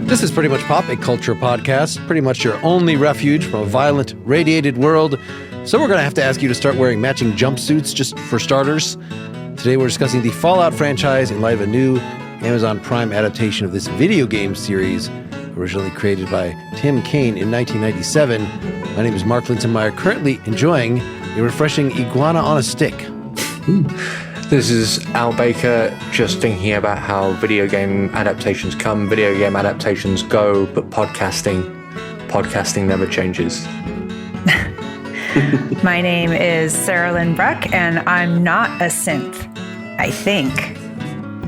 This is Pretty Much Pop, a culture podcast, pretty much your only refuge from a violent, radiated world. So we're going to have to ask you to start wearing matching jumpsuits just for starters. Today we're discussing the Fallout franchise in light of a new Amazon Prime adaptation of this video game series, originally created by Tim Kaine in 1997. My name is Mark Linsenmeyer, currently enjoying a refreshing iguana on a stick. This is Al Baker, just thinking about how video game adaptations come, video game adaptations go, but podcasting never changes. My name is Sarah Lynn Bruck, and I'm not a synth, I think.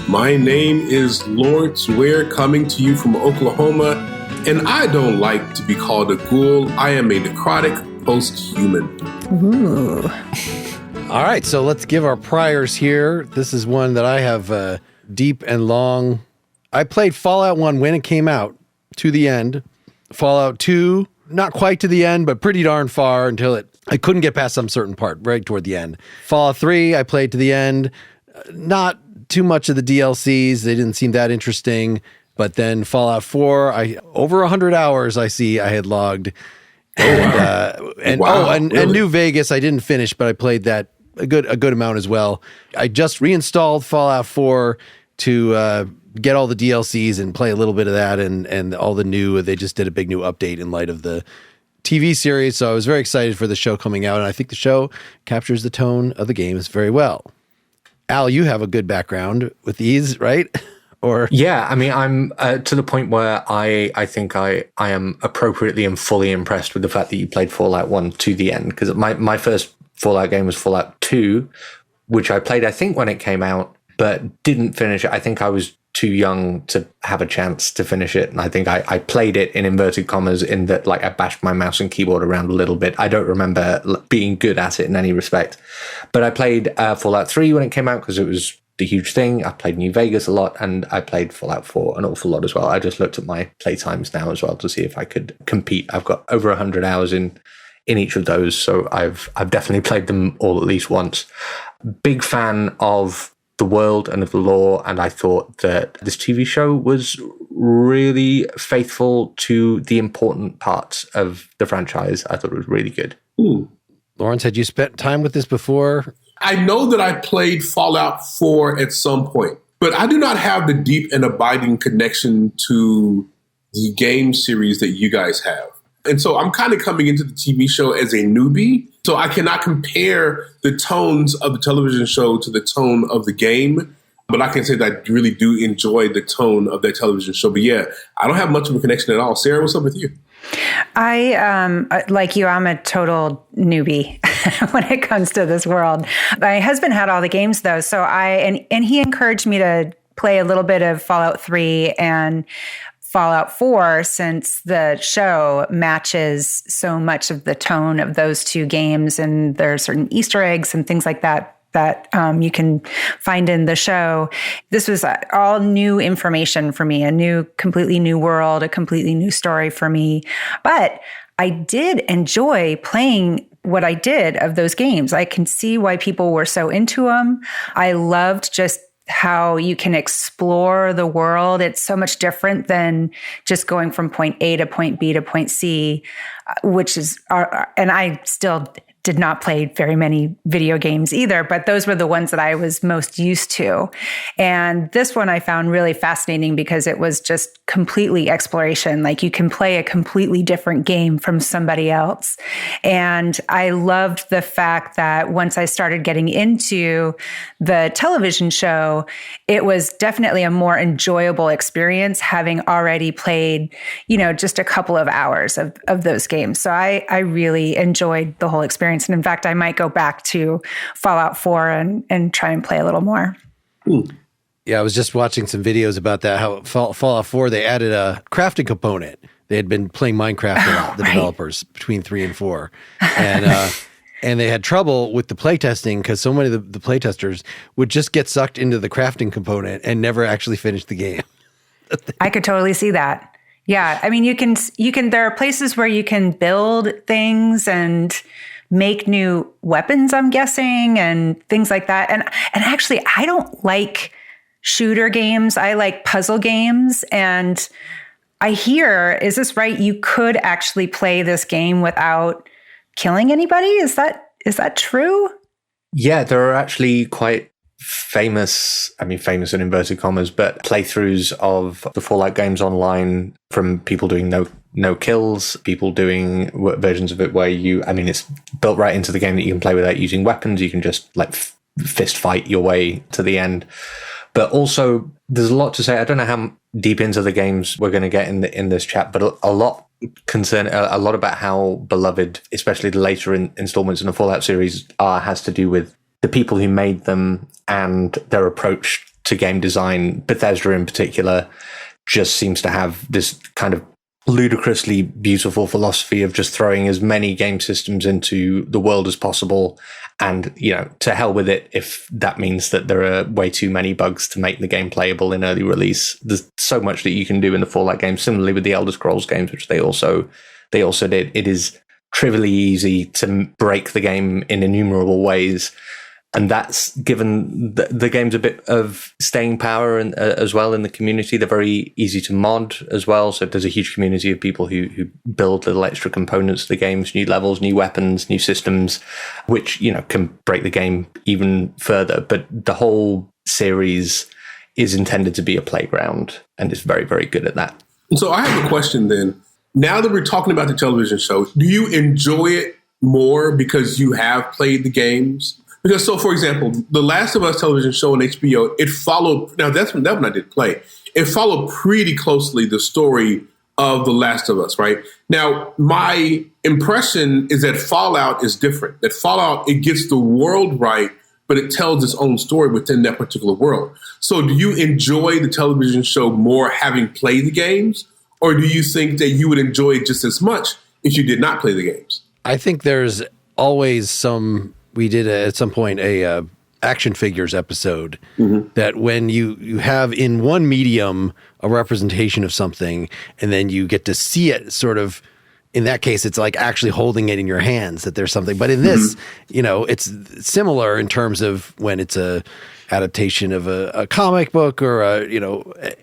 My name is Lawrence Ware, coming to you from Oklahoma, and I don't like to be called a ghoul. I am a necrotic post-human. Ooh. All right, so let's give our priors here. This is one that I have deep and long. I played Fallout 1 when it came out to the end. Fallout 2, not quite to the end, but pretty darn far until I couldn't get past some certain part right toward the end. Fallout 3, I played to the end. Not too much of the DLCs. They didn't seem that interesting. But then Fallout 4, over 100 hours I had logged. And New Vegas, I didn't finish, but I played that a good amount as well. I just reinstalled Fallout 4 to get all the DLCs and play a little bit of that and all the new. They just did a big new update in light of the TV series, so I was very excited for the show coming out, and I think the show captures the tone of the games very well. Al, you have a good background with these, right? Or yeah, I mean, I'm to the point where I think I am appropriately and fully impressed with the fact that you played Fallout 1 to the end, because my first Fallout game was Fallout 2, which I played, I think, when it came out, but didn't finish it. I think I was too young to have a chance to finish it, and I think I played it in inverted commas in that, like, I bashed my mouse and keyboard around a little bit. I don't remember being good at it in any respect. But I played Fallout 3 when it came out because it was the huge thing. I played New Vegas a lot, and I played Fallout 4 an awful lot as well. I just looked at my playtimes now as well to see if I could compete. I've got over 100 hours in each of those, so I've definitely played them all at least once. Big fan of the world and of the lore, and I thought that this TV show was really faithful to the important parts of the franchise. I thought it was really good. Ooh. Lawrence, had you spent time with this before? I know that I played Fallout 4 at some point, but I do not have the deep and abiding connection to the game series that you guys have. And so I'm kind of coming into the TV show as a newbie, so I cannot compare the tones of the television show to the tone of the game. But I can say that I really do enjoy the tone of that television show. But yeah, I don't have much of a connection at all. Sarah, what's up with you? Like you, I'm a total newbie when it comes to this world. My husband had all the games though, so and he encouraged me to play a little bit of Fallout 3 and Fallout 4, since the show matches so much of the tone of those two games, and there are certain Easter eggs and things like that you can find in the show. This was all new information for me, completely new world, a completely new story for me. But I did enjoy playing what I did of those games. I can see why people were so into them. I loved just how you can explore the world. It's so much different than just going from point A to point B to point C, which is, and I still did not play very many video games either, but those were the ones that I was most used to. And this one I found really fascinating because it was just completely exploration. Like, you can play a completely different game from somebody else. And I loved the fact that once I started getting into the television show, it was definitely a more enjoyable experience having already played, just a couple of hours of those games. So I really enjoyed the whole experience. And in fact, I might go back to Fallout 4 and try and play a little more. Yeah, I was just watching some videos about that, how Fallout 4, they added a crafting component. They had been playing Minecraft a lot, the developers, between 3 and 4. And they had trouble with the playtesting because so many of the playtesters would just get sucked into the crafting component and never actually finish the game. I could totally see that. Yeah, I mean, you can. There are places where you can build things and make new weapons, I'm guessing, and things like that. And actually, I don't like shooter games. I like puzzle games, and I hear, is this right? You could actually play this game without killing anybody? Is that true? Yeah, there are actually quite famous in inverted commas, but playthroughs of the Fallout games online from people doing no kills, people doing versions of it where it's built right into the game that you can play without using weapons. You can just like fist fight your way to the end. But also, there's a lot to say. I don't know how deep into the games we're going to get in this chat, but a lot about how beloved, especially the later installments in the Fallout series, has to do with the people who made them and their approach to game design. Bethesda in particular just seems to have this kind of ludicrously beautiful philosophy of just throwing as many game systems into the world as possible. And, to hell with it if that means that there are way too many bugs to make the game playable in early release. There's so much that you can do in the Fallout games, similarly with the Elder Scrolls games, which they also did. It is trivially easy to break the game in innumerable ways. And that's given the games a bit of staying power and as well in the community. They're very easy to mod as well. So there's a huge community of people who build little extra components to the games, new levels, new weapons, new systems, which, can break the game even further. But the whole series is intended to be a playground, and it's very, very good at that. So I have a question then. Now that we're talking about the television show, do you enjoy it more because you have played the games? Because, so for example, the Last of Us television show on HBO, it followed, now that one I did play, it followed pretty closely the story of The Last of Us, right? Now, my impression is that Fallout is different. That Fallout, it gets the world right, but it tells its own story within that particular world. So do you enjoy the television show more having played the games? Or do you think that you would enjoy it just as much if you did not play the games? I think there's always we did at some point a action figures episode that when you have in one medium a representation of something and then you get to see it sort of, in that case, it's like actually holding it in your hands that there's something. But in this, it's similar in terms of when it's a adaptation of a comic book or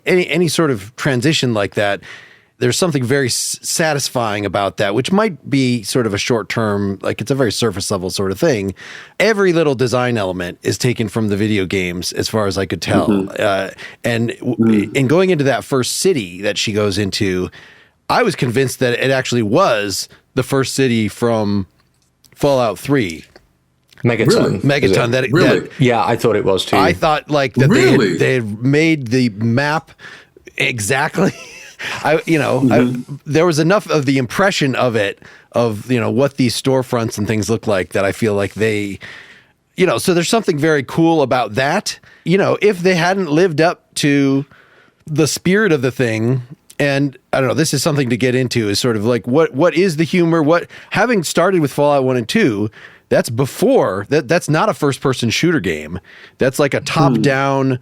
any sort of transition like that. There's something very satisfying about that, which might be sort of a short term, like it's a very surface level sort of thing. Every little design element is taken from the video games, as far as I could tell. In going into that first city that she goes into, I was convinced that it actually was the first city from Fallout 3. Megaton. Really? Yeah, I thought it was too. I thought like that they had made the map exactly. There was enough of the impression of it, of, what these storefronts and things look like, that I feel like they, so there's something very cool about that. If they hadn't lived up to the spirit of the thing, and I don't know, this is something to get into, is sort of like, what is the humor? Having started with Fallout 1 and 2, that's before, that's not a first person shooter game. That's like a top down,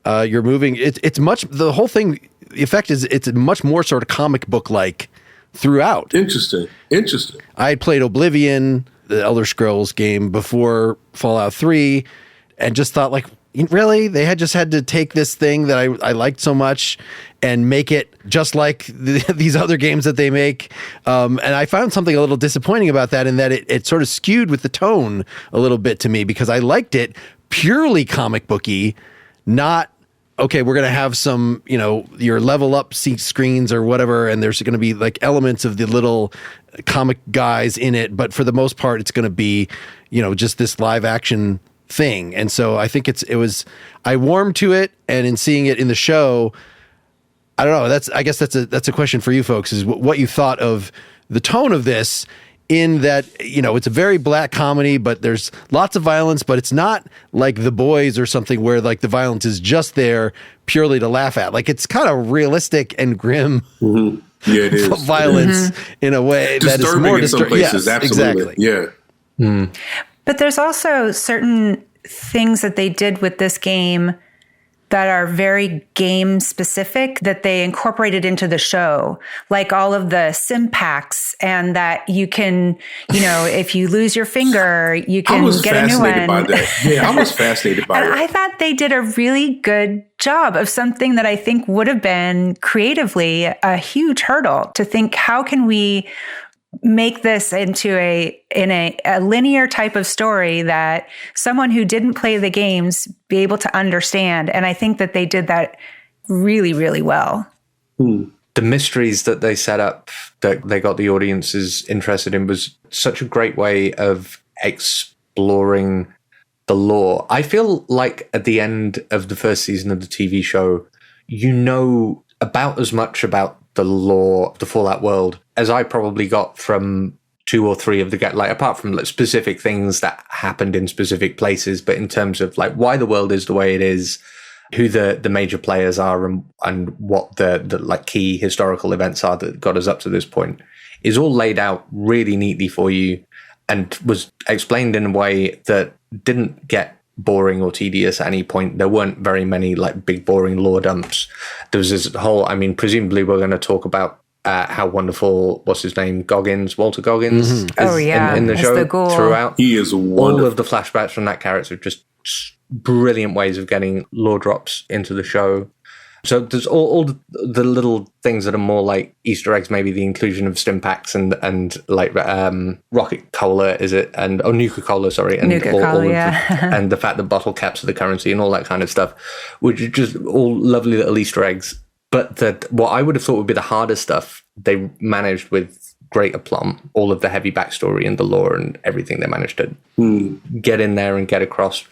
you're moving. It's much, the whole thing, the effect is it's much more sort of comic book like throughout. Interesting. I had played Oblivion, the Elder Scrolls game, before Fallout 3, and just thought like, really? They had to take this thing that I liked so much and make it just like these other games that they make. And I found something a little disappointing about that, in that it sort of skewed with the tone a little bit to me, because I liked it purely comic booky, not, okay, we're going to have some, your level up screens or whatever, and there's going to be like elements of the little comic guys in it. But for the most part, it's going to be, just this live action thing. And so I think I warmed to it, and in seeing it in the show, I don't know, I guess that's a question for you folks, is what you thought of the tone of this, in that, it's a very black comedy, but there's lots of violence, but it's not like The Boys or something where like the violence is just there purely to laugh at. Like, it's kind of realistic and grim. Yeah, it is. Violence in a way that is more disturbing in some places. Yes, absolutely. Exactly. But there's also certain things that they did with this game that are very game specific that they incorporated into the show, like all of the sim packs, and that you can, if you lose your finger, you can get a new one. I was fascinated by that. Yeah, I was fascinated by and that. I thought they did a really good job of something that I think would have been creatively a huge hurdle to think, how can we make this into a linear type of story that someone who didn't play the games be able to understand. And I think that they did that really, really well. The mysteries that they set up, that they got the audiences interested in, was such a great way of exploring the lore. I feel like at the end of the first season of the TV show, you know about as much about the lore of the Fallout world as I probably got from 2 or 3 of the apart from like specific things that happened in specific places, but in terms of like why the world is the way it is, who the major players are, and what the like key historical events are that got us up to this point, is all laid out really neatly for you and was explained in a way that didn't get boring or tedious at any point. There weren't very many like big boring lore dumps. There was this whole, presumably we're going to talk about how wonderful, what's his name, Walter Goggins is in the show throughout. He is wonderful. All of the flashbacks from that character, just brilliant ways of getting lore drops into the show. So there's all the little things that are more like Easter eggs, maybe the inclusion of stim packs and like rocket cola, is it? And Nuka Cola, sorry. And Nuka Cola, yeah. And the fact that bottle caps are the currency and all that kind of stuff, which is just all lovely little Easter eggs. But that what I would have thought would be the hardest stuff, they managed with great aplomb, all of the heavy backstory and the lore and everything they managed to get in there and get across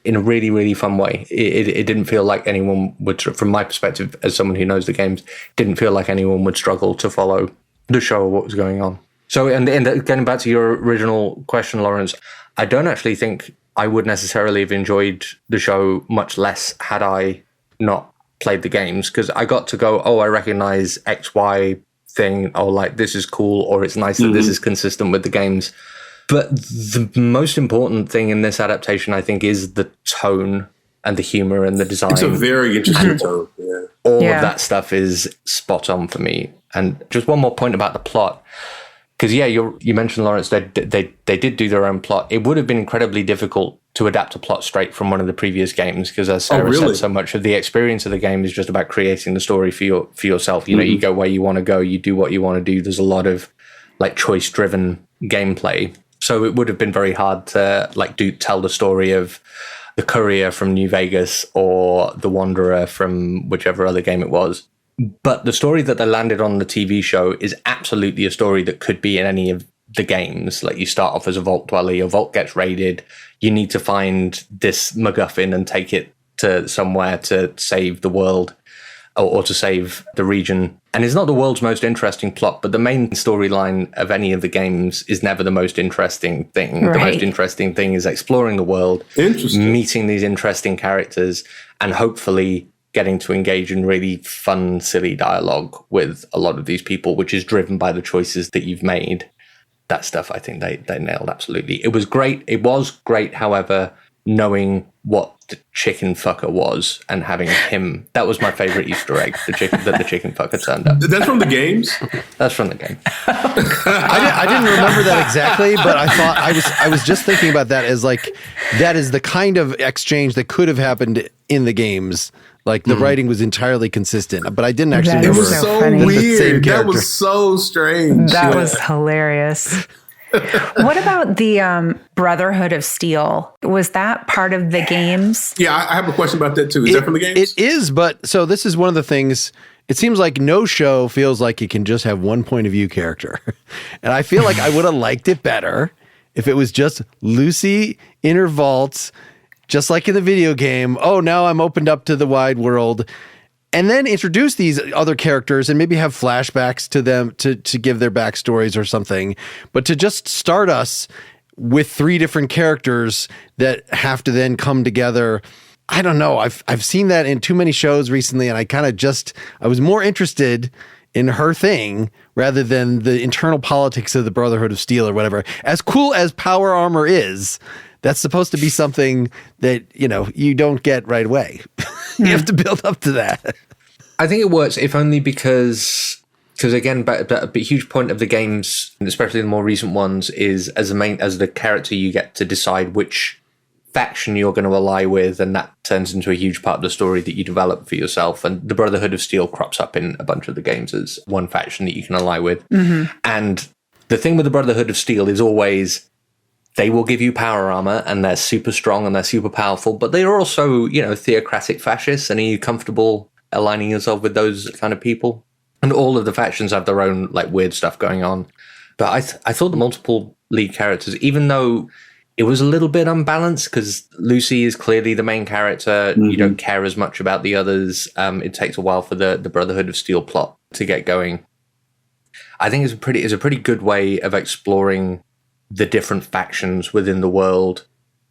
in a really, really fun way. It didn't feel like anyone would, from my perspective, as someone who knows the games, didn't feel like anyone would struggle to follow the show or what was going on. So, and getting back to your original question, Lawrence, I don't actually think I would necessarily have enjoyed the show much less had I not played the games, because I got to go, I recognize XY thing, or like this is cool, or it's nice that this is consistent with the games. But the most important thing in this adaptation, I think, is the tone and the humor and the design. It's a very interesting tone. Yeah. All of that stuff is spot on for me. And just one more point about the plot, because you mentioned, Lawrence, they did do their own plot. It would have been incredibly difficult to adapt a plot straight from one of the previous games, because as Sarah said, so much of the experience of the game is just about creating the story for yourself. You know, you go where you want to go, you do what you want to do. There's a lot of like choice driven gameplay. So it would have been very hard to tell the story of the courier from New Vegas or the wanderer from whichever other game it was. But the story that they landed on the TV show is absolutely a story that could be in any of the games. Like, you start off as a vault dweller, your vault gets raided, you need to find this MacGuffin and take it to somewhere to save the world or to save the region. And it's not the world's most interesting plot, but the main storyline of any of the games is never the most interesting thing. Right. The most interesting thing is exploring the world, meeting these interesting characters, and hopefully getting to engage in really fun, silly dialogue with a lot of these people, which is driven by the choices that you've made. That stuff, I think they nailed absolutely. It was great. It was great, however, knowing what the chicken fucker was and having him. That was my favorite Easter egg, the chicken fucker turned up. That's from the games? That's from the game. I didn't remember that exactly, but I thought I was just thinking about that as like, that is the kind of exchange that could have happened in the games. Like, the writing was entirely consistent, but I didn't actually remember. It was so weird. That was so strange. That was hilarious. What about the Brotherhood of Steel? Was that part of the games? Yeah, I have a question about that too. Is that from the games? It is, but so this is one of the things. It seems like no show feels like it can just have one point of view character. And I feel like I would have liked it better if it was just Lucy in her vaults, just like in the video game. Oh, now I'm opened up to the wide world. And then introduce these other characters and maybe have flashbacks to them to give their backstories or something. But to just start us with 3 different characters that have to then come together, I don't know. I've seen that in too many shows recently, and I was more interested in her thing rather than the internal politics of the Brotherhood of Steel or whatever. As cool as power armor is, that's supposed to be something that, you don't get right away. You have to build up to that. I think it works, if only because again, but a huge point of the games, and especially the more recent ones, is as the character, you get to decide which faction you're going to ally with, and that turns into a huge part of the story that you develop for yourself. And the Brotherhood of Steel crops up in a bunch of the games as one faction that you can ally with. Mm-hmm. And the thing with the Brotherhood of Steel is always they will give you power armor, and they're super strong and they're super powerful, but they're also, theocratic fascists. And are you comfortable aligning yourself with those kind of people? And all of the factions have their own like weird stuff going on. But I thought the multiple lead characters, even though it was a little bit unbalanced, because Lucy is clearly the main character. Mm-hmm. You don't care as much about the others. It takes a while for the Brotherhood of Steel plot to get going. I think it's a pretty good way of exploring the different factions within the world,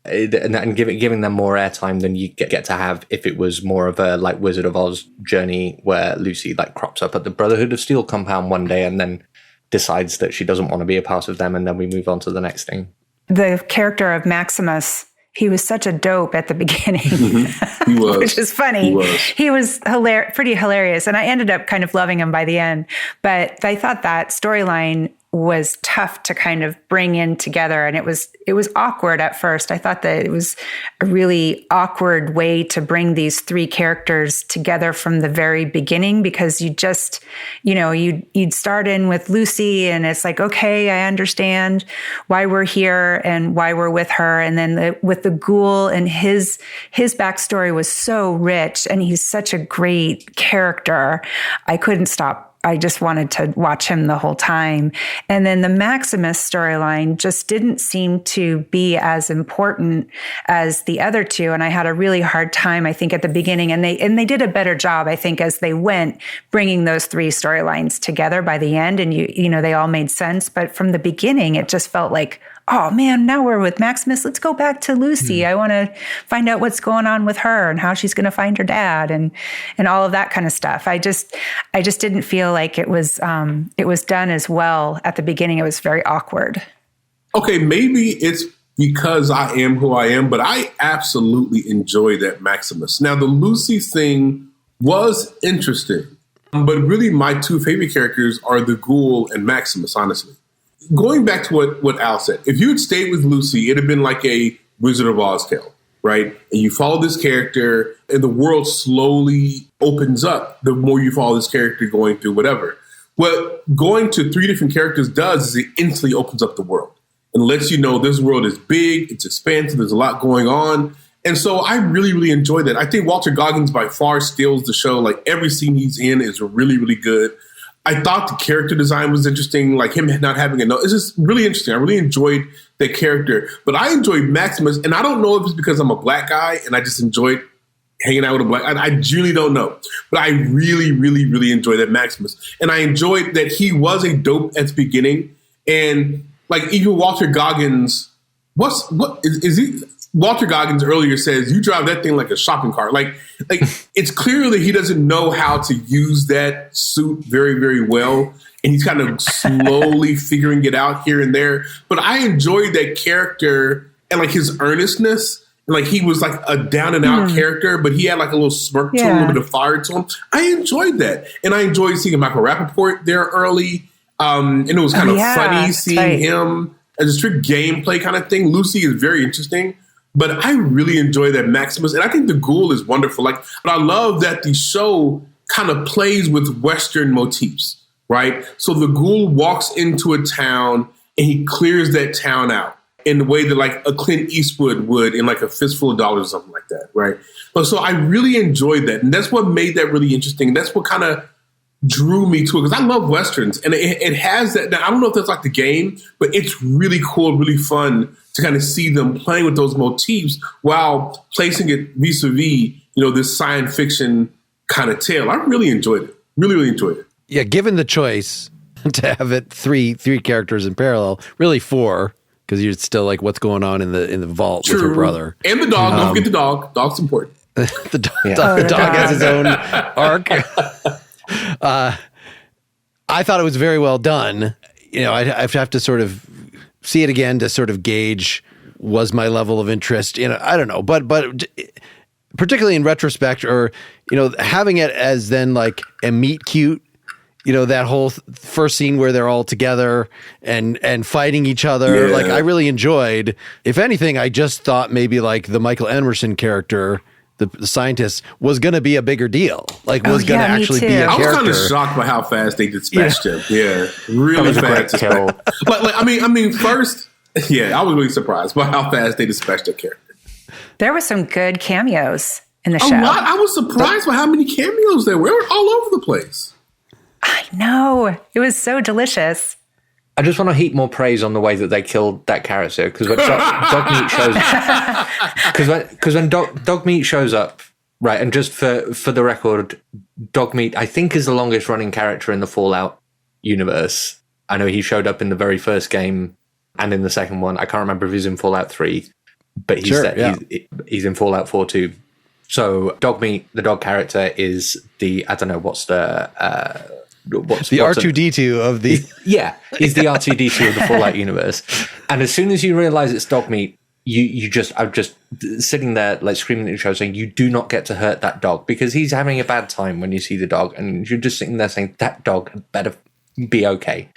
and giving them more airtime than you get to have if it was more of a like Wizard of Oz journey, where Lucy like crops up at the Brotherhood of Steel compound one day and then decides that she doesn't want to be a part of them, and then we move on to the next thing. The character of Maximus, he was such a dope at the beginning, mm-hmm. He was. Which is funny. He was pretty hilarious. And I ended up kind of loving him by the end. But I thought that storyline was tough to kind of bring in together. And it was awkward at first. I thought that it was a really awkward way to bring these three characters together from the very beginning, because you just, you'd start in with Lucy and it's like, okay, I understand why we're here and why we're with her. And then with the ghoul, and his backstory was so rich, and he's such a great character. I couldn't stop. I just wanted to watch him the whole time. And then the Maximus storyline just didn't seem to be as important as the other two. And I had a really hard time, I think, at the beginning. And they did a better job, I think, as they went, bringing those three storylines together by the end. And they all made sense. But from the beginning, it just felt like, oh man, now we're with Maximus. Let's go back to Lucy. I want to find out what's going on with her and how she's going to find her dad and all of that kind of stuff. I just didn't feel like it was done as well at the beginning. It was very awkward. Okay, maybe it's because I am who I am, but I absolutely enjoy that Maximus. Now, the Lucy thing was interesting, but really my two favorite characters are the Ghoul and Maximus, honestly. Going back to what Al said, if you had stayed with Lucy, it'd have been like a Wizard of Oz tale, right? And you follow this character and the world slowly opens up the more you follow this character going through whatever. What going to three different characters does is it instantly opens up the world and lets you know this world is big, it's expansive, there's a lot going on. And so I really, really enjoy that. I think Walter Goggins by far steals the show. Like every scene he's in is really, really good. I thought the character design was interesting, like him not having a nose. It's just really interesting. I really enjoyed that character. But I enjoyed Maximus, and I don't know if it's because I'm a black guy and I just enjoyed hanging out with a black guy. I genuinely don't know. But I really, really, really enjoyed that Maximus. And I enjoyed that he was a dope at the beginning. And like even Walter Goggins, is he? Walter Goggins earlier says, you drive that thing like a shopping cart. Like it's clear that he doesn't know how to use that suit very, very well. And he's kind of slowly figuring it out here and there. But I enjoyed that character and like his earnestness. And like he was like a down and out character, but he had like a little smirk to him, a little bit of fire to him. I enjoyed that. And I enjoyed seeing Michael Rappaport there early. And it was kind of funny seeing him as a strict gameplay kind of thing. Lucy is very interesting. But I really enjoy that Maximus. And I think the Ghoul is wonderful. But I love that the show kind of plays with Western motifs, right? So the Ghoul walks into a town and he clears that town out in the way that like a Clint Eastwood would in like A Fistful of Dollars or something like that, right? But so I really enjoyed that. And that's what made that really interesting. That's what kind of drew me to it, because I love Westerns. And it has that. Now, I don't know if that's like the game, but it's really cool, really fun to kind of see them playing with those motifs while placing it vis-a-vis, this science fiction kind of tale. I really enjoyed it. Really, really enjoyed it. Yeah, given the choice to have it three characters in parallel, really four, because you're still like, what's going on in the vault with her brother. And the dog. Don't forget the dog. Dog's important. The dog has his own arc. I thought it was very well done. I have to sort of see it again to sort of gauge was my level of interest. I don't know, but particularly in retrospect, or, having it as then like a meet cute, that whole first scene where they're all together and fighting each other. Yeah. Like, I really enjoyed. If anything, I just thought maybe like the Michael Emerson character, the scientist, was going to be a bigger deal. Like, was going to actually be a I was character. kind of shocked by how fast they dispatched him. Yeah, really That was a great fast. kill. I mean, first, I was really surprised by how fast they dispatched that character. There were some good cameos in the show. A lot. I was surprised by how many cameos there were. They were all over the place. I know. It was so delicious. I just want to heap more praise on the way that they killed that character, because when Dogmeat shows, because when Dogmeat shows up, right, and just for the record, Dogmeat I think is the longest running character in the Fallout universe. I know he showed up in the very first game and in the second one. I can't remember if he's in Fallout 3, but he's in Fallout 4 too. So Dogmeat, the dog character, is the, I don't know what's the R2D2 of the he's the R2D2 of the Fallout universe. And as soon as you realize it's Dogmeat, I'm just sitting there like screaming at the show saying, you do not get to hurt that dog, because he's having a bad time when you see the dog, and you're just sitting there saying that dog had better be okay.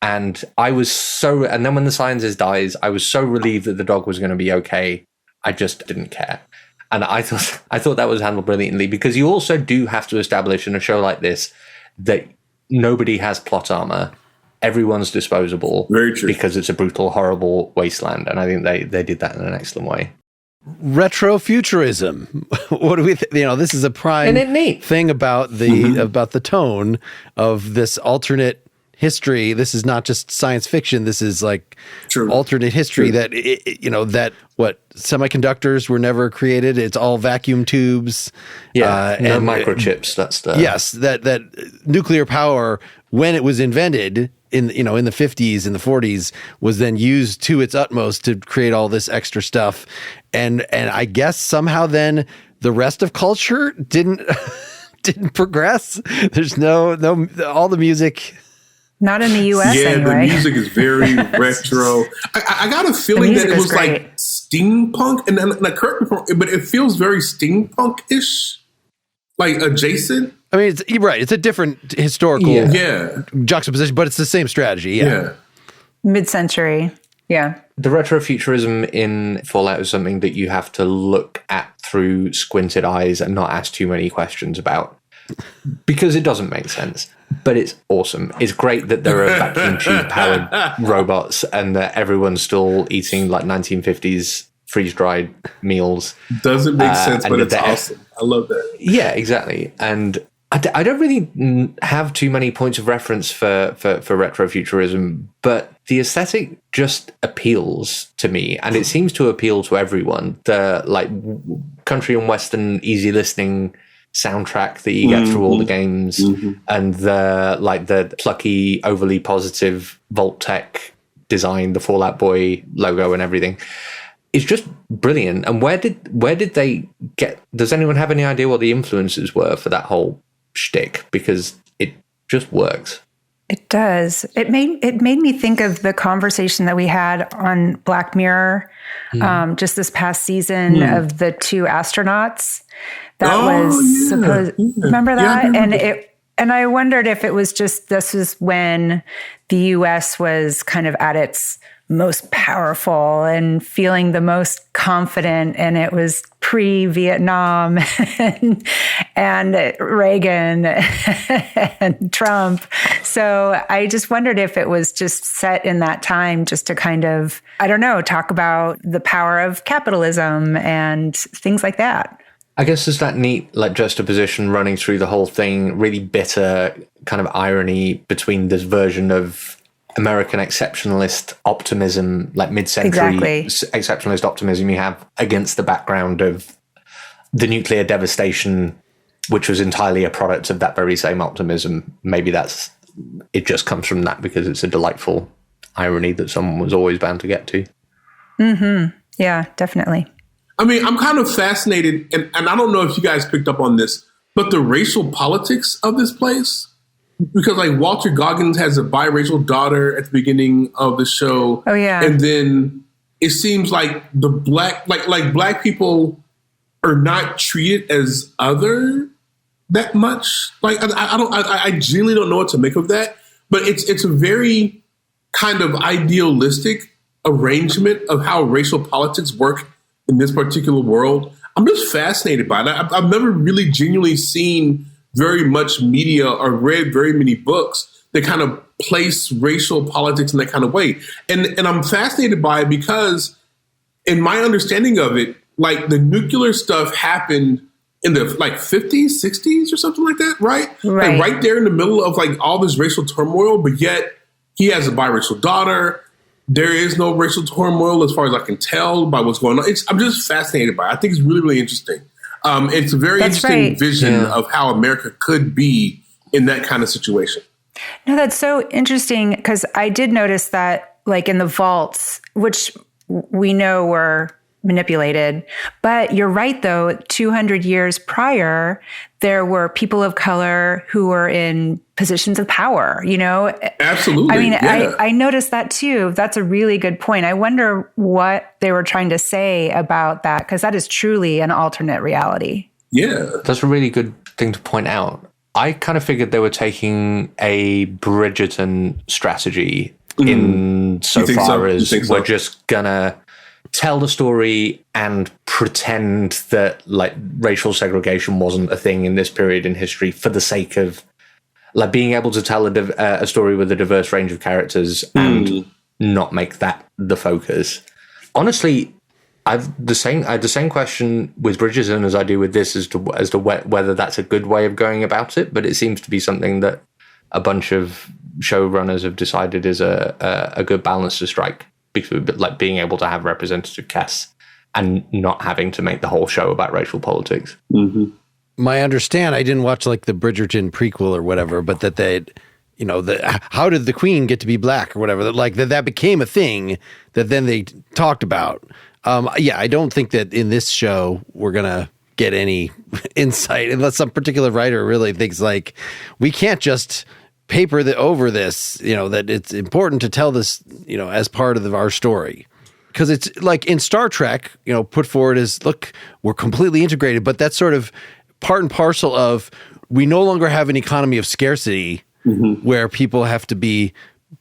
And and then when the scientist dies, I was so relieved that the dog was going to be okay. I just didn't care. And I thought that was handled brilliantly, because you also do have to establish in a show like this that nobody has plot armor. Everyone's disposable. Very true. Because it's a brutal, horrible wasteland. And I think they did that in an excellent way. Retrofuturism. What do we this is a prime thing about the tone of this alternate history. This is not just science fiction. This is like alternate history that semiconductors were never created. It's all vacuum tubes. Yeah, no microchips. That's the that nuclear power, when it was invented in the 50s and the 40s, was then used to its utmost to create all this extra stuff. And I guess somehow then the rest of culture didn't progress. There's no all the music. Not in the U.S. anyway. The music is very retro. I got a feeling that it was like steampunk, and then correct me but it feels very steampunk-ish, like adjacent. I mean, it's a different historical juxtaposition, but it's the same strategy. Yeah. Mid-century. Yeah. The retrofuturism in Fallout is something that you have to look at through squinted eyes and not ask too many questions about, because it doesn't make sense. But it's awesome. It's great that there are vacuum tube powered robots and that everyone's still eating like 1950s freeze dried meals. Doesn't make sense, but it's awesome. I love that. Yeah, exactly. And I don't really have too many points of reference for retrofuturism, but the aesthetic just appeals to me, and it seems to appeal to everyone. The like country and western easy listening soundtrack that you get through all the games, and the plucky, overly positive Vault-Tec design, the Fallout Boy logo and everything. It's just brilliant. And where did they get? Does anyone have any idea what the influences were for that whole shtick? Because it just works. It does. It made me think of the conversation that we had on Black Mirror just this past season of the two astronauts. That was supposed. Remember that? Yeah, and I wondered if it was just this was when the U.S. was kind of at its most powerful and feeling the most confident, and it was pre-Vietnam and Reagan and Trump. So I just wondered if it was just set in that time just to kind of, I don't know, talk about the power of capitalism and things like that. I guess there's that neat like juxtaposition running through the whole thing, really bitter kind of irony between this version of American exceptionalist optimism, like mid-century exceptionalist optimism you have against the background of the nuclear devastation, which was entirely a product of that very same optimism. Maybe it just comes from that because it's a delightful irony that someone was always bound to get to. Mm-hmm. Yeah, definitely. I mean, I'm kind of fascinated, and I don't know if you guys picked up on this, but the racial politics of this place, because like Walter Goggins has a biracial daughter at the beginning of the show. Oh yeah. And then it seems like the black, like black people are not treated as other that much. Like I genuinely don't know what to make of that. But it's a very kind of idealistic arrangement of how racial politics work in this particular world. I'm just fascinated by it. I've never really genuinely seen very much media or read very many books that kind of place racial politics in that kind of way. And I'm fascinated by it because in my understanding of it, like the nuclear stuff happened in the like 50s, 60s or something like that, right? Right. And right there in the middle of like all this racial turmoil, but yet he has a biracial daughter. There is no racial turmoil as far as I can tell by what's going on. I'm just fascinated by it. I think it's really, really interesting. It's a very interesting vision of how America could be in that kind of situation. No, that's so interesting because I did notice that like in the vaults, which we know were manipulated, but you're right though, 200 years prior, there were people of color who were in positions of power, you know? Absolutely. I mean, yeah. I noticed that too. That's a really good point. I wonder what they were trying to say about that because that is truly an alternate reality. Yeah. That's a really good thing to point out. I kind of figured they were taking a Bridgerton strategy in so far as we're just gonna tell the story and pretend that like racial segregation wasn't a thing in this period in history for the sake of like being able to tell a story with a diverse range of characters and not make that the focus. Honestly, I had the same question with Bridgerton as I do with this as to whether that's a good way of going about it. But it seems to be something that a bunch of showrunners have decided is a good balance to strike, because like being able to have representative casts and not having to make the whole show about racial politics. Mm-hmm. My understand, I didn't watch like the Bridgerton prequel or whatever, but that they, you know, how did the queen get to be black or whatever? That like that became a thing that then they talked about. Yeah, I don't think that in this show we're gonna get any insight unless some particular writer really thinks like we can't just paper over this, you know, that it's important to tell this, you know, as part of our story. Because it's like in Star Trek, you know, put forward as, look, we're completely integrated, but that's sort of part and parcel of we no longer have an economy of scarcity where people have to be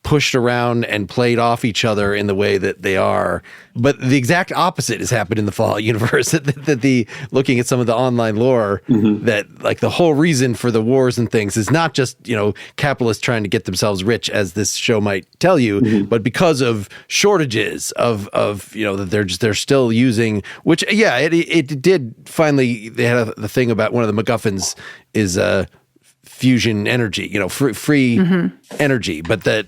pushed around and played off each other in the way that they are. But the exact opposite has happened in the Fallout universe. that the looking at some of the online lore, that like the whole reason for the wars and things is not just, you know, capitalists trying to get themselves rich, as this show might tell you, but because of shortages of you know, that they're still using, which it did finally, they had the thing about one of the MacGuffins is fusion energy, you know, free energy, but that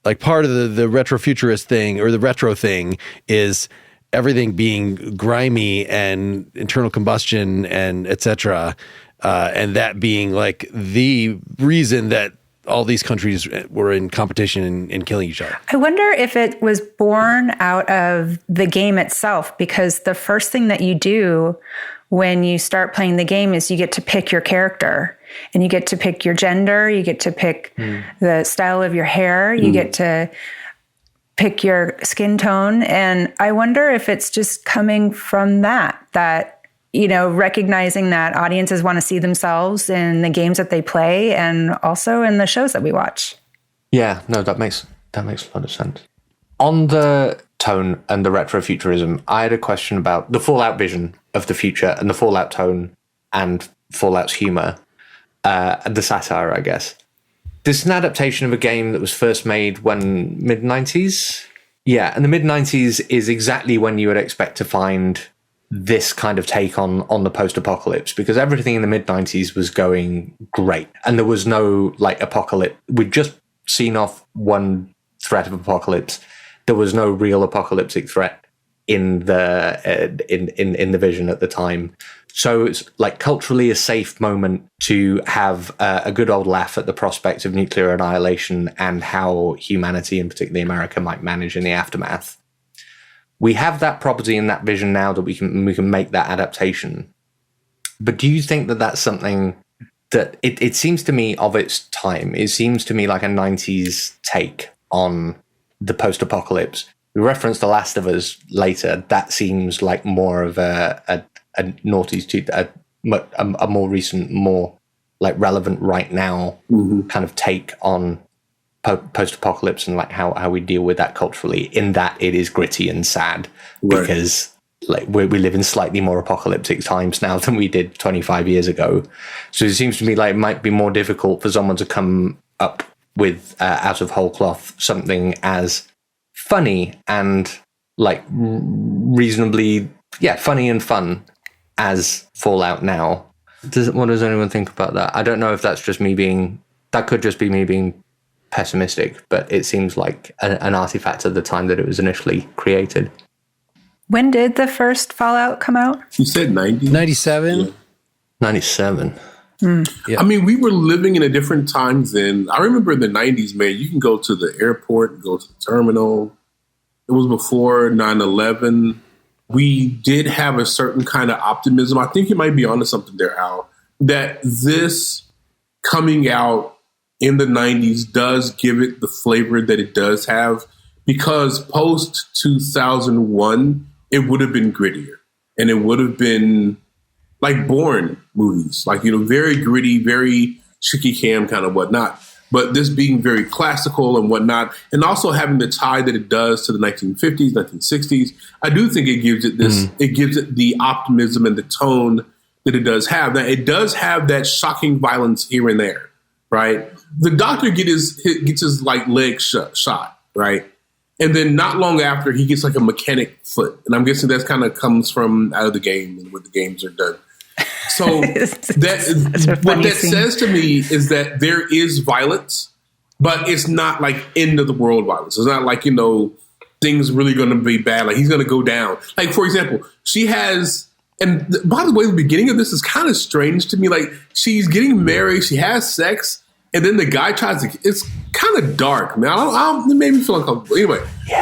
like part of the retrofuturist thing or the retro thing is everything being grimy and internal combustion and etc. And that being like the reason that all these countries were in competition and killing each other. I wonder if it was born out of the game itself, because the first thing that you do when you start playing the game is you get to pick your character and you get to pick your gender, you get to pick the style of your hair, you get to pick your skin tone. And I wonder if it's just coming from that, you know, recognizing that audiences want to see themselves in the games that they play and also in the shows that we watch. Yeah, no, that makes a lot of sense. On the tone and the retrofuturism, I had a question about the Fallout vision of the future and the Fallout tone and Fallout's humor, and the satire, I guess. This is an adaptation of a game that was first made when mid-90s? Yeah, and the mid-90s is exactly when you would expect to find this kind of take on the post-apocalypse, because everything in the mid-90s was going great. And there was no, like, apocalypse. We'd just seen off one threat of apocalypse. There was no real apocalyptic threat in the in the vision at the time. So it's like culturally a safe moment to have a good old laugh at the prospect of nuclear annihilation and how humanity, and particularly America, might manage in the aftermath. We have that property in that vision now that we can make that adaptation. But do you think that that's something that it seems to me of its time? It seems to me like a 90s take on the post-apocalypse. We reference The Last of Us later. That seems like more of a a more recent, more like relevant right now kind of take on post-apocalypse and like how we deal with that culturally, in that it is gritty and sad because like we live in slightly more apocalyptic times now than we did 25 years ago. So it seems to me like it might be more difficult for someone to come up with out of whole cloth something as funny and like reasonably funny and fun as Fallout now. What does anyone think about that? I don't know if that's just me being, that could just be me being pessimistic, but it seems like an artifact of the time that it was initially created. When did the first Fallout come out? You said 90? 97? Yeah. 97. Yeah. I mean, we were living in a different time then. I remember in the 90s, man, you can go to the airport, go to the terminal. It was before 9/11. We did have a certain kind of optimism. I think you might be onto something there, Al, that this coming out in the 90s does give it the flavor that it does have, because post 2001, it would have been grittier and it would have been like Bourne movies, like, you know, very gritty, very shaky cam kind of whatnot. But this being very classical and whatnot, and also having the tie that it does to the 1950s, 1960s, I do think it gives it this, it gives it the optimism and the tone that it does have. Now, it does have that shocking violence here and there, right? The doctor gets his like leg shot, right? And then not long after, he gets like a mechanic foot. And I'm guessing that's kind of comes from out of the game and what the games are done. So what that says to me is that there is violence, but it's not like end of the world violence. It's not like, you know, things really going to be bad. Like he's going to go down. Like, for example, she has, and by the way, the beginning of this is kind of strange to me. Like she's getting married, she has sex, and then the guy tries to, it's kind of dark, man. It made me feel uncomfortable. Anyway,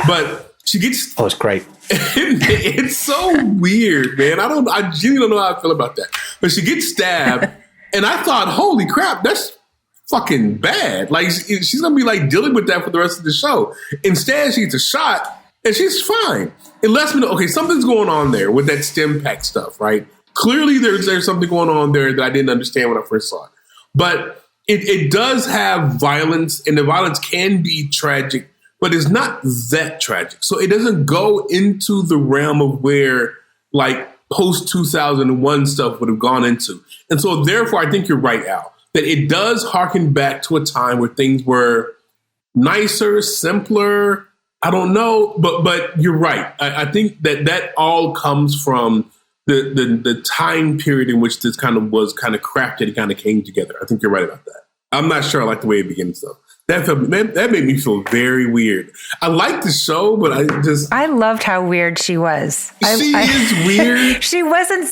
but she gets, oh, it's great. It's so weird, man. I genuinely don't know how I feel about that. But she gets stabbed, and I thought, holy crap, that's fucking bad. Like, she's going to be, like, dealing with that for the rest of the show. Instead, she gets a shot, and she's fine. It lets me know, okay, something's going on there with that stim pack stuff, right? Clearly, there's something going on there that I didn't understand when I first saw it. But it does have violence, and the violence can be tragic, but it's not that tragic. So it doesn't go into the realm of where like post 2001 stuff would have gone into. And so therefore, I think you're right, Al, that it does harken back to a time where things were nicer, simpler. I don't know, but you're right. I think that all comes from the time period in which this kind of was kind of crafted and kind of came together. I think you're right about that. I'm not sure I like the way it begins though. That made me feel very weird. I like the show, but I loved how weird she was. She is weird. She wasn't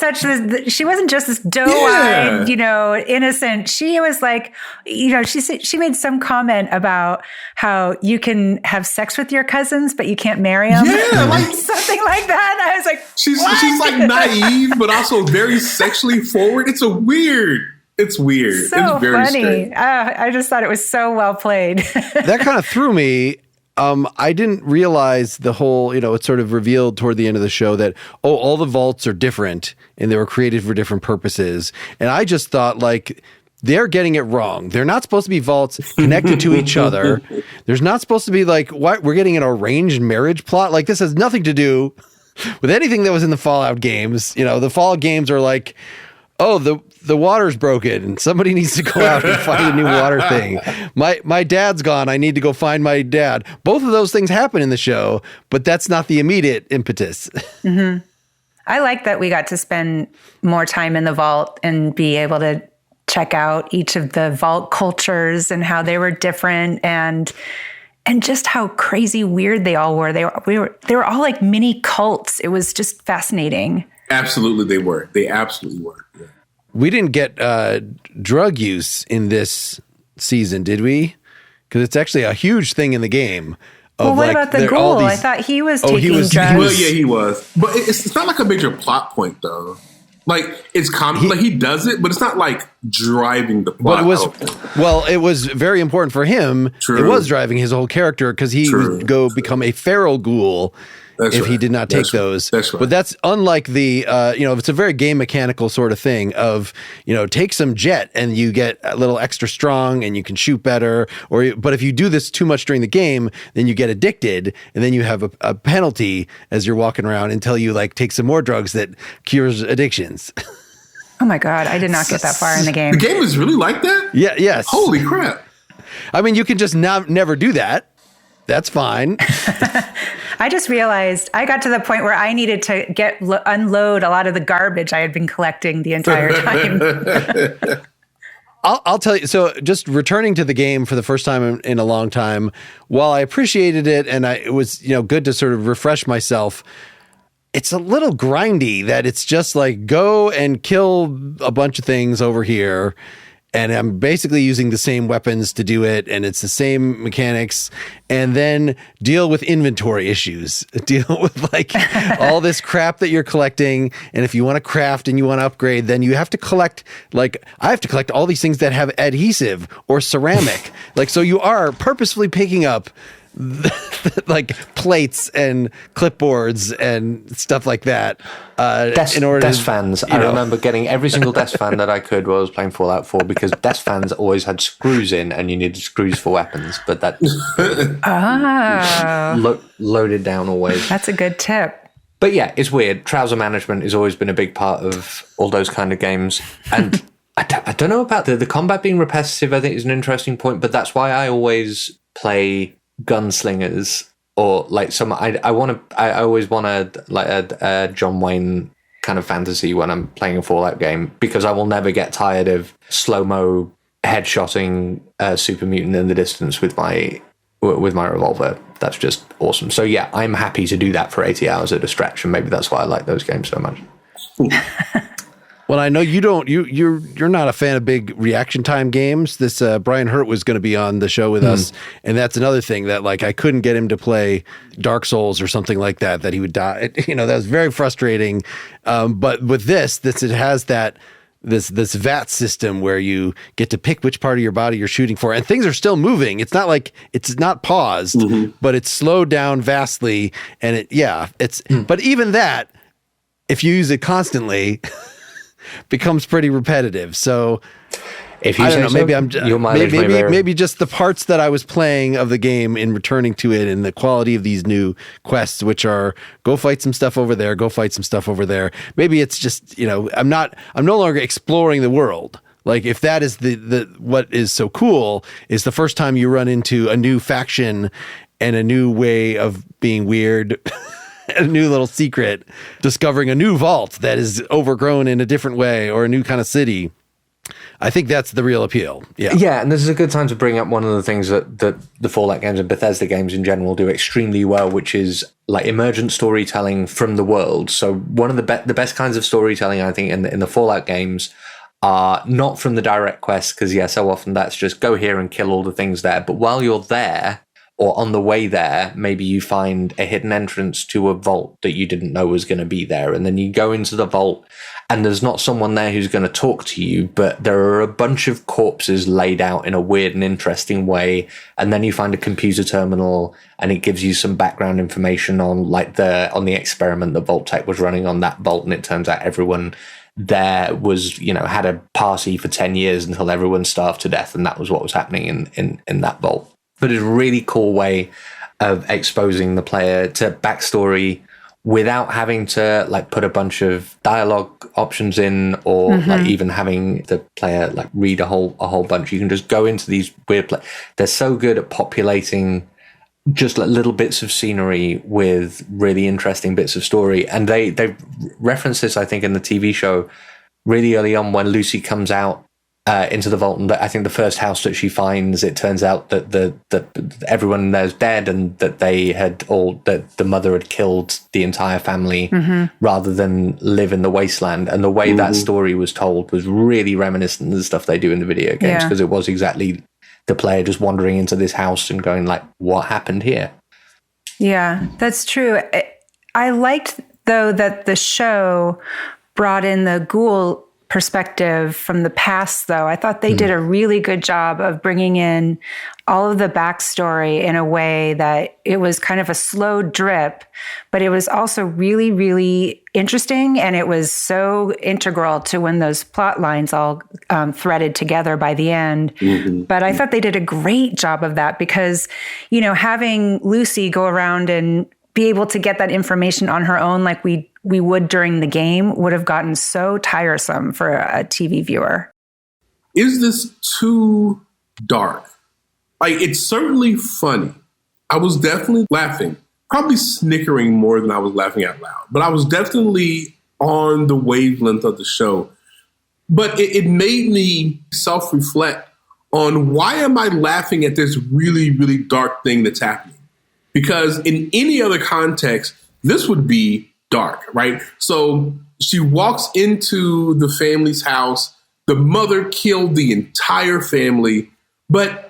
just this doe-eyed, you know, innocent. She was like, you know, she made some comment about how you can have sex with your cousins, but you can't marry them. Yeah, like something like that. I was like, she's like naive, but also very sexually forward. It's weird. So it's very funny. I just thought it was so well played. That kind of threw me. I didn't realize the whole, you know, it's sort of revealed toward the end of the show that, all the vaults are different and they were created for different purposes. And I just thought, like, they're getting it wrong. They're not supposed to be vaults connected to each other. There's not supposed to be like, what, we're getting an arranged marriage plot. Like, this has nothing to do with anything that was in the Fallout games. You know, the Fallout games are like, oh, the water's broken and somebody needs to go out and find a new water thing. My dad's gone. I need to go find my dad. Both of those things happen in the show, but that's not the immediate impetus. Mm-hmm. I like that we got to spend more time in the vault and be able to check out each of the vault cultures and how they were different and just how crazy weird they all were. They were all like mini cults. It was just fascinating. Absolutely, they were. They absolutely were. Yeah. We didn't get drug use in this season, did we? Because it's actually a huge thing in the game. Well, what about the ghoul? I thought he was taking drugs. Well, yeah, he was. But it's not like a major plot point, though. Like, it's common. Like, he does it, but it's not like driving the plot. But it was very important for him. True. It was driving his whole character because he would go become a feral ghoul if he did not take those. That's right. But that's unlike the, it's a very game mechanical sort of thing of, take some jet and you get a little extra strong and you can shoot better. But if you do this too much during the game, then you get addicted and then you have a penalty as you're walking around until you take some more drugs that cures addictions. Oh my God, I did not get that far in the game. The game is really like that? Yeah, yes. Holy crap. I mean, you can just never do that. That's fine. I just realized I got to the point where I needed to unload a lot of the garbage I had been collecting the entire time. I'll tell you. So just returning to the game for the first time in a long time, while I appreciated it and it was, good to sort of refresh myself, it's a little grindy that it's just go and kill a bunch of things over here. And I'm basically using the same weapons to do it. And it's the same mechanics. And then deal with inventory issues. Deal with all this crap that you're collecting. And if you want to craft and you want to upgrade, then you have to collect, I have to collect all these things that have adhesive or ceramic. So you are purposefully picking up plates and clipboards and stuff like that. In order desk fans. I remember getting every single desk fan that I could while I was playing Fallout 4 because desk fans always had screws in and you needed screws for weapons, but that loaded down always. That's a good tip. But yeah, it's weird. Trouser management has always been a big part of all those kind of games. And I don't know about the combat being repetitive. I think is an interesting point, but that's why I always play gunslingers or I always want a John Wayne kind of fantasy when I'm playing a Fallout game because I will never get tired of slow-mo headshotting super mutant in the distance with my revolver. That's just awesome. So yeah, I'm happy to do that for 80 hours at a stretch, and maybe that's why I like those games so much. Well, I know you don't. You're not a fan of big reaction time games. This Brian Hurt was going to be on the show with us, and that's another thing that I couldn't get him to play Dark Souls or something like that. That he would die. That was very frustrating. But with this it has this VAT system where you get to pick which part of your body you're shooting for, and things are still moving. It's not it's not paused, but it's slowed down vastly. And but even that, if you use it constantly. Becomes pretty repetitive. So if you I don't know, maybe maybe just the parts that I was playing of the game in returning to it and the quality of these new quests, which are go fight some stuff over there, go fight some stuff over there. Maybe it's just, I'm no longer exploring the world. If that is the what is so cool is the first time you run into a new faction and a new way of being weird. A new little secret, discovering a new vault that is overgrown in a different way or a new kind of city. I think that's the real appeal. Yeah, and this is a good time to bring up one of the things that the Fallout games and Bethesda games in general do extremely well, which is emergent storytelling from the world. So one of the best kinds of storytelling, I think, in the Fallout games are not from the direct quests, because so often that's just go here and kill all the things there. But while you're there, or on the way there, maybe you find a hidden entrance to a vault that you didn't know was going to be there. And then you go into the vault and there's not someone there who's going to talk to you, but there are a bunch of corpses laid out in a weird and interesting way. And then you find a computer terminal and it gives you some background information on on the experiment that Vault-Tec was running on that vault. And it turns out everyone there was, had a party for 10 years until everyone starved to death. And that was what was happening in that vault. But it's a really cool way of exposing the player to backstory without having to put a bunch of dialogue options in or even having the player read a whole bunch. You can just go into these weird they're so good at populating just little bits of scenery with really interesting bits of story. And they reference this, I think, in the TV show really early on when Lucy comes out into the vault, and I think the first house that she finds, it turns out that everyone there's dead, and that the mother had killed the entire family rather than live in the wasteland. And the way that story was told was really reminiscent of the stuff they do in the video games, because it was exactly the player just wandering into this house and going what happened here? Yeah, that's true. I liked though that the show brought in the ghoul perspective from the past, though. I thought they did a really good job of bringing in all of the backstory in a way that it was kind of a slow drip, but it was also really, really interesting. And it was so integral to when those plot lines all threaded together by the end. But I thought they did a great job of that because, having Lucy go around and be able to get that information on her own like we would during the game would have gotten so tiresome for a TV viewer. Is this too dark? Like, it's certainly funny. I was definitely laughing, probably snickering more than I was laughing out loud. But I was definitely on the wavelength of the show. But it made me self-reflect on why am I laughing at this really, really dark thing that's happening? Because in any other context, this would be dark, right? So she walks into the family's house. The mother killed the entire family, but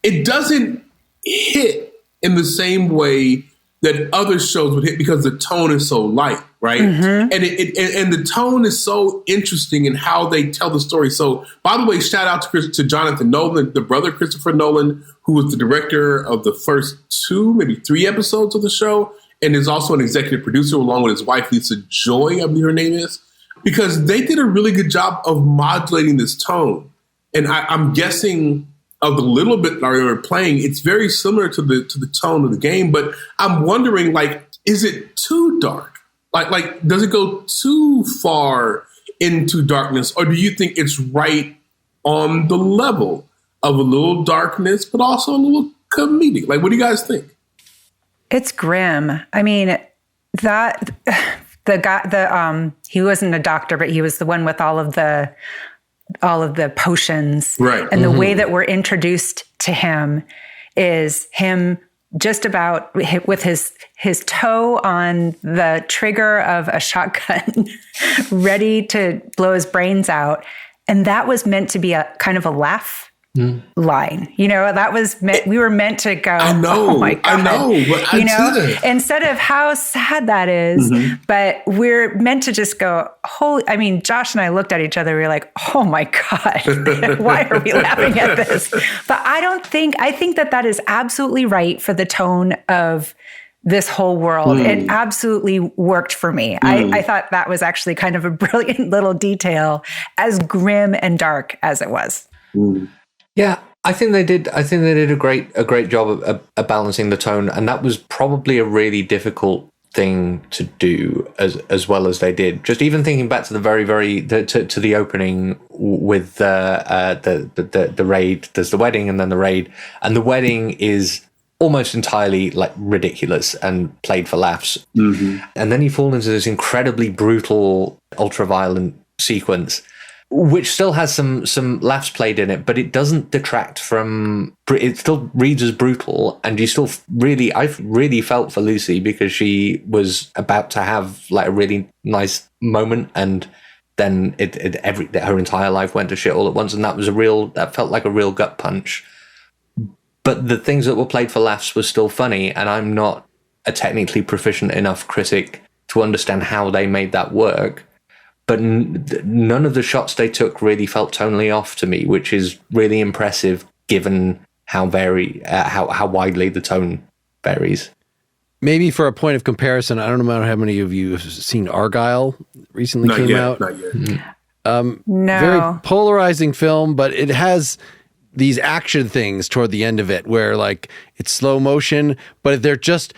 it doesn't hit in the same way that other shows would hit because the tone is so light, right? And and the tone is so interesting in how they tell the story. So, by the way, shout out to Jonathan Nolan, the brother Christopher Nolan, who was the director of the first 2, maybe 3 episodes of the show, and is also an executive producer along with his wife, Lisa Joy, I believe her name is, because they did a really good job of modulating this tone. And I'm guessing of the little bit that we were playing, it's very similar to the tone of the game. But I'm wondering, like, is it too dark? Like, does it go too far into darkness, or do you think it's right on the level of a little darkness, but also a little comedic? Like, what do you guys think? It's grim. I mean, that the guy, he wasn't a doctor, but he was the one with all of the potions. Right. And the way that we're introduced to him is him just about with his toe on the trigger of a shotgun, ready to blow his brains out. And that was meant to be a kind of a laugh line. That was we were meant to go, I know, oh my God. I know, but Instead of how sad that is, but we're meant to just go, Josh and I looked at each other, we were like, oh my God, why are we laughing at this? But I think that is absolutely right for the tone of this whole world. It absolutely worked for me. I thought that was actually kind of a brilliant little detail, as grim and dark as it was. Yeah, I think they did a great job of balancing the tone, and that was probably a really difficult thing to do as well as they did. Just even thinking back to the to the opening with the raid. There's the wedding and then the raid, and the wedding is almost entirely like ridiculous and played for laughs. And then you fall into this incredibly brutal, ultra-violent sequence, which still has some laughs played in it, but it doesn't detract from. It still reads as brutal, and I've really felt for Lucy because she was about to have like a really nice moment, and then her entire life went to shit all at once, and that felt like a real gut punch. But the things that were played for laughs were still funny, and I'm not a technically proficient enough critic to understand how they made that work. But none of the shots they took really felt tonally off to me, which is really impressive given how widely the tone varies. Maybe for a point of comparison, I don't know how many of you have seen Argylle recently came out. Not yet. No. Very polarizing film, but it has these action things toward the end of it where like it's slow motion, but they're just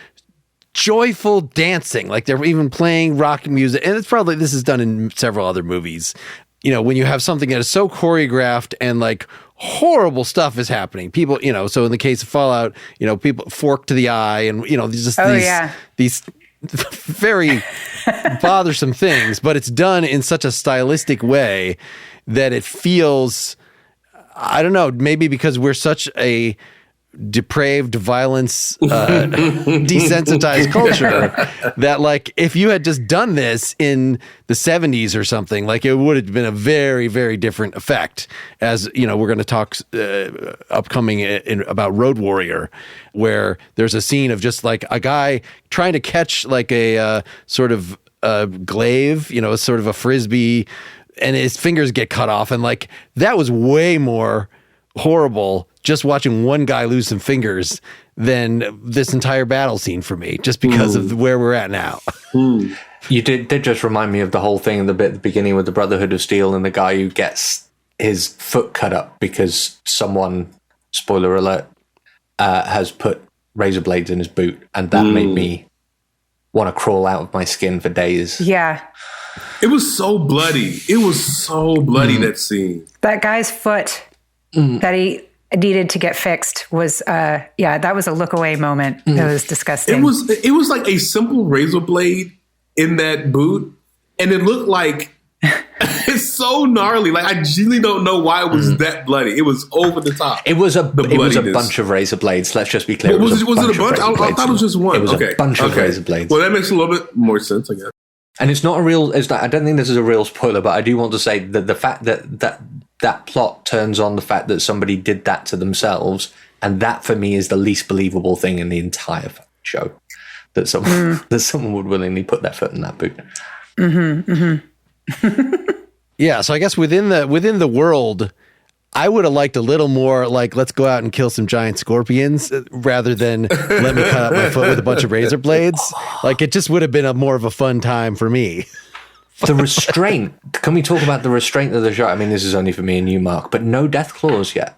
joyful dancing, like they're even playing rock music. And this is done in several other movies. When you have something that is so choreographed and like horrible stuff is happening, people, so in the case of Fallout, people fork to the eye and, these very bothersome things, but it's done in such a stylistic way that it feels, I don't know, maybe because we're such a depraved, violence, desensitized culture that like if you had just done this in the 70s or something, like it would have been a very, very different effect. As we're going to talk upcoming about Road Warrior, where there's a scene of just like a guy trying to catch like a sort of glaive, sort of a frisbee, and his fingers get cut off, and like that was way more horrible just watching one guy lose some fingers than this entire battle scene for me, just because of where we're at now. You did just remind me of the whole thing in the bit at the beginning with the Brotherhood of Steel and the guy who gets his foot cut up because someone, spoiler alert, has put razor blades in his boot, and that made me want to crawl out of my skin for days. Yeah. It was so bloody. That scene. That guy's foot that he needed to get fixed was, that was a look away moment. That was disgusting. It was like a simple razor blade in that boot, and it looked like it's so gnarly. Like, I genuinely don't know why it was that bloody. It was over the top. It was a bunch of razor blades. Let's just be clear. Was it a bunch? I thought it was just one. It was a bunch of razor blades. Well, that makes a little bit more sense, I guess. And it's not a real. I don't think this is a real spoiler, but I do want to say that the fact that plot turns on the fact that somebody did that to themselves, and that for me is the least believable thing in the entire show. That someone would willingly put their foot in that boot. Yeah, so I guess within the world, I would have liked a little more like, let's go out and kill some giant scorpions rather than let me cut up my foot with a bunch of razor blades. Like, it just would have been more of a fun time for me. The restraint. Can we talk about the restraint of the show? I mean, this is only for me and you, Mark, but no death claws yet.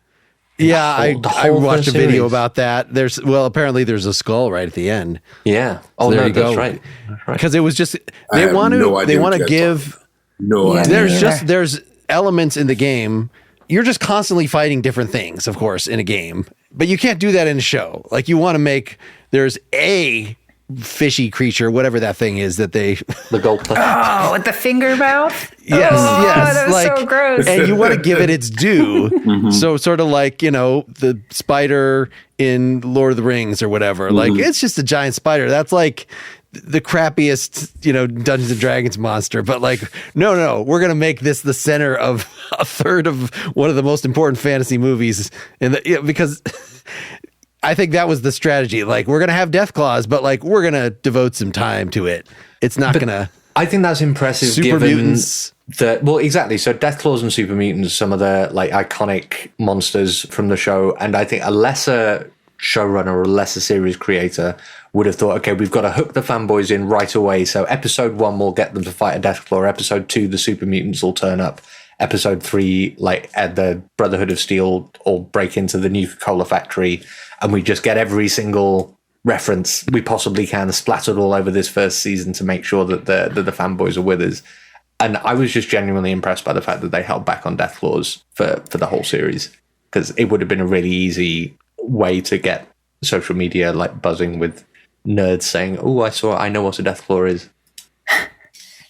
Yeah, I watched a video about that. Apparently there's a skull right at the end. Yeah. Oh, so that's right. Because it was just they want to give. No idea. There's elements in the game. You're just constantly fighting different things, of course, in a game, but you can't do that in a show. Like, you want to make there's a fishy creature, whatever that thing is that they the goldfish. Oh, with the finger mouth. Yes, that was so gross. And you want to give it its due. So sort of like, the spider in Lord of the Rings or whatever. Like, it's just a giant spider. That's like the crappiest, Dungeons and Dragons monster. But like, no, we're gonna make this the center of a third of one of the most important fantasy movies because I think that was the strategy. Like, we're going to have death claws, but like, we're going to devote some time to it. It's not going to. I think that's impressive. Super mutants. Exactly. So death claws and super mutants, some of the like iconic monsters from the show. And I think a lesser showrunner or a lesser series creator would have thought, okay, we've got to hook the fanboys in right away. So episode 1 will get them to fight a death claw. Episode 2, the super mutants will turn up. Episode 3, like at the Brotherhood of Steel, or break into the Nuka-Cola factory, and we just get every single reference we possibly can splattered all over this first season to make sure that the fanboys are with us. And I was just genuinely impressed by the fact that they held back on death claws for the whole series, because it would have been a really easy way to get social media like buzzing with nerds saying, "Oh, I know what a death claw is."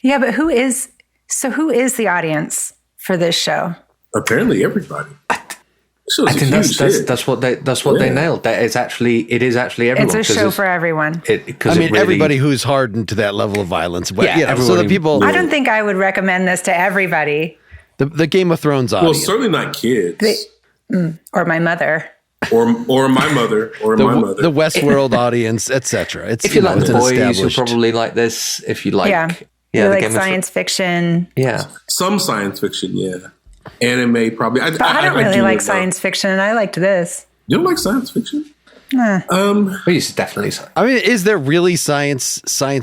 Yeah, but who is the audience for this show? Apparently everybody. I think that's what they nailed. It is actually everyone. It's a show for everyone. Everybody who's hardened to that level of violence. But, so the people. I don't think I would recommend this to everybody. The Game of Thrones audience. Well, certainly not kids. Or my mother. Or my mother. The Westworld audience, etc. If you like the boys, you'll probably like this. If you like, you like science fiction. Yeah, some science fiction. Yeah, anime probably. But I don't really like science fiction, and I liked this. You don't like science fiction? It's definitely. I mean, is there really science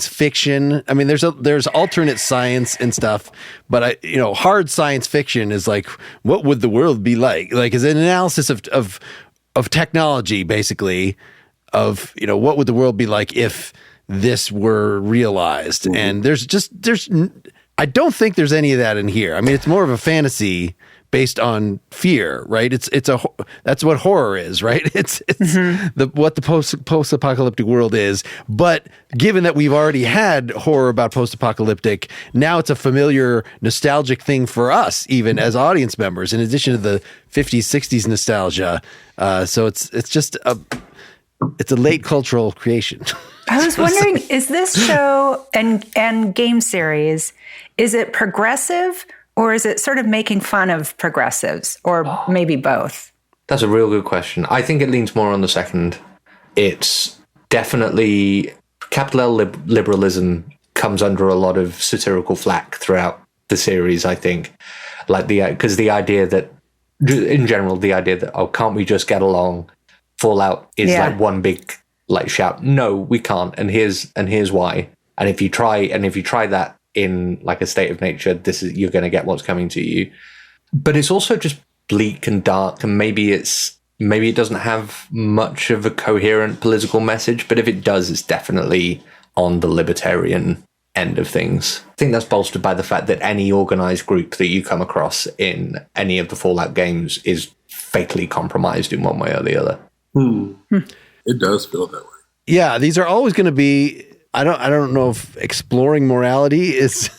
fiction? I mean, there's alternate science and stuff, but hard science fiction is like, what would the world be like? Like, is an analysis of technology, basically, of what would the world be like if this were realized? And I don't think there's any of that in here. I mean, it's more of a fantasy based on fear, right? That's what horror is, right? It's what the post-apocalyptic world is. But given that we've already had horror about post-apocalyptic, now it's a familiar, nostalgic thing for us, even as audience members, in addition to the 50s, 60s nostalgia. So it's just it's a late cultural creation. I was wondering, is this show and game series, is it progressive, or is it sort of making fun of progressives, or maybe both? That's a real good question. I think it leans more on the second. It's definitely capital L liberalism comes under a lot of satirical flack throughout the series, I think. Like because the idea that in general, the idea that, oh, can't we just get along? Fallout is like one big like shout. No, we can't. And here's why. And if you try that in like a state of nature, you're going to get what's coming to you. But it's also just bleak and dark, and maybe it doesn't have much of a coherent political message, but if it does, it's definitely on the libertarian end of things. I think that's bolstered by the fact that any organized group that you come across in any of the Fallout games is fatally compromised in one way or the other. It does feel that way. Yeah, these are always going to be. I don't know if exploring morality is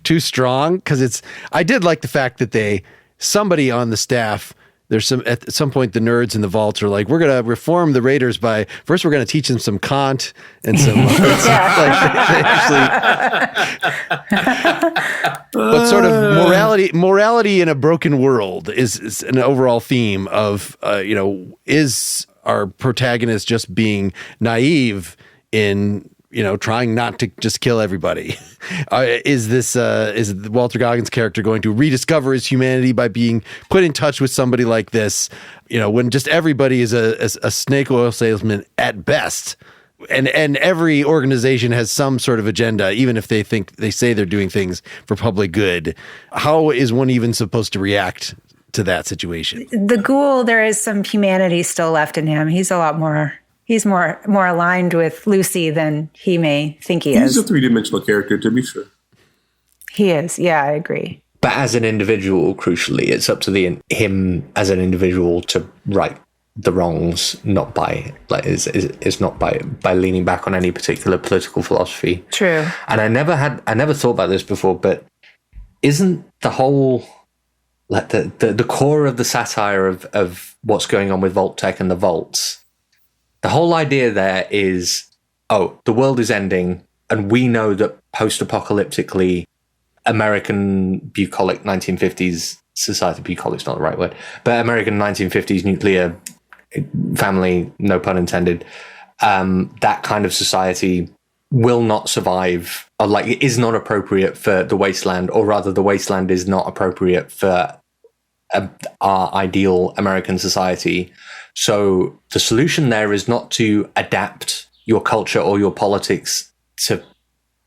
too strong, because I did like the fact that somebody on the staff. At some point, the nerds in the vault are like, we're going to reform the Raiders by first we're going to teach them some Kant and some but sort of morality in a broken world is an overall theme of is our protagonist just being naive in trying not to just kill everybody? Is Walter Goggins' character going to rediscover his humanity by being put in touch with somebody like this? When just everybody is a snake oil salesman at best, and every organization has some sort of agenda, even if they say they're doing things for public good. How is one even supposed to react to that situation? The ghoul, there is some humanity still left in him. He's a lot more. He's more aligned with Lucy than he may think he is. He's a three-dimensional character, to be sure. He is. Yeah, I agree. But as an individual, crucially, it's up to him as an individual to right the wrongs, not by it's not by leaning back on any particular political philosophy. True. And I never thought about this before, but isn't the whole like the core of the satire of what's going on with Vault Tech and the vaults? The whole idea there is, the world is ending, and we know that post-apocalyptically American bucolic 1950s society, bucolic's not the right word, but American 1950s nuclear family, no pun intended, that kind of society will not survive, or like it is not appropriate for the wasteland, or rather the wasteland is not appropriate for our ideal American society. So the solution there is not to adapt your culture or your politics to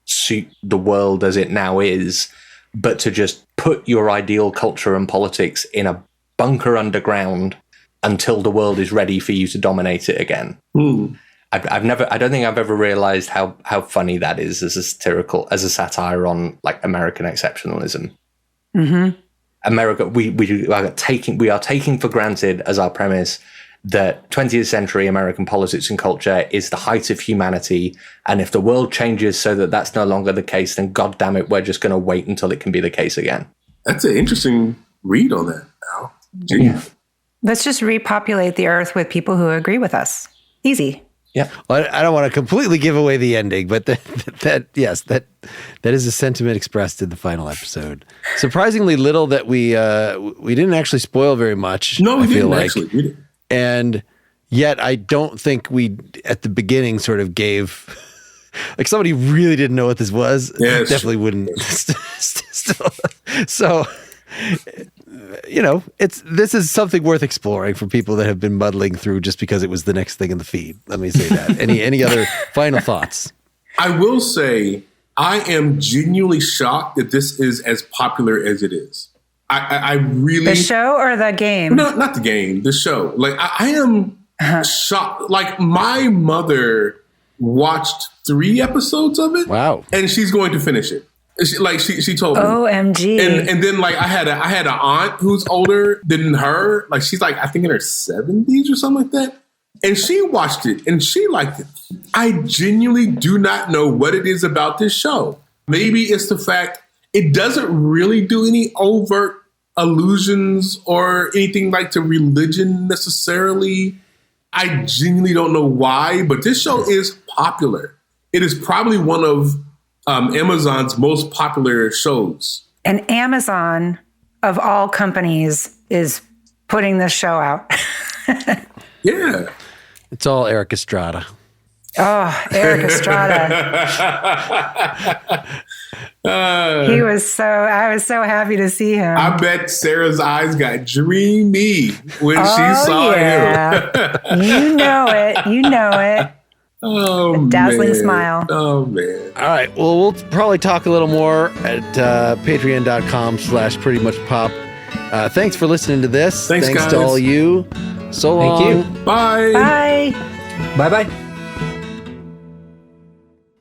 suit the world as it now is, but to just put your ideal culture and politics in a bunker underground until the world is ready for you to dominate it again. I don't think I've ever realized how funny that is as a satire on like American exceptionalism. Mm-hmm. America, we are taking for granted as our premise that 20th century American politics and culture is the height of humanity. And if the world changes so that that's no longer the case, then God damn it, we're just going to wait until it can be the case again. That's an interesting read on that, Al. Yeah. Let's just repopulate the earth with people who agree with us. Easy. Yeah. Well, I don't want to completely give away the ending, but that is a sentiment expressed in the final episode. Surprisingly little that we didn't actually spoil very much. No, we didn't like. actually. We didn't. And yet I don't think we at the beginning sort of gave like somebody really didn't know what this was. Yes. Definitely wouldn't. Still. So this is something worth exploring for people that have been muddling through just because it was the next thing in the feed. Let me say that. Any other final thoughts? I will say I am genuinely shocked that this is as popular as it is. I really... The show or the game? No, not the game, the show. Like, I am shocked. Like, my mother watched 3 episodes of it. Wow. And she's going to finish it. She told me. OMG. And then like I had an aunt who's older than her. Like she's like, I think in her 70s or something like that. And she watched it and she liked it. I genuinely do not know what it is about this show. Maybe it's the fact it doesn't really do any overt allusions or anything like to religion necessarily. I genuinely don't know why, but this show is popular. It is probably one of Amazon's most popular shows. And Amazon, of all companies, is putting this show out. Yeah. It's all Eric Estrada. Oh, Eric Estrada. I was so happy to see him. I bet Sarah's eyes got dreamy when she saw him. You know it. Oh, a dazzling man. smile. Oh, man. All right. Well, we'll probably talk a little more at patreon.com/prettymuchpop. Thanks for listening to this. Thanks guys. To all you. So long. Thank you. Bye. Bye. Bye-bye.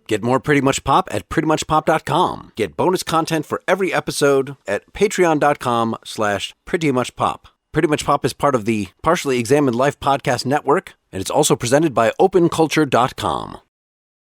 Get more Pretty Much Pop at prettymuchpop.com. Get bonus content for every episode at patreon.com/prettymuchpop. Pretty Much Pop is part of the Partially Examined Life podcast network, and it's also presented by openculture.com.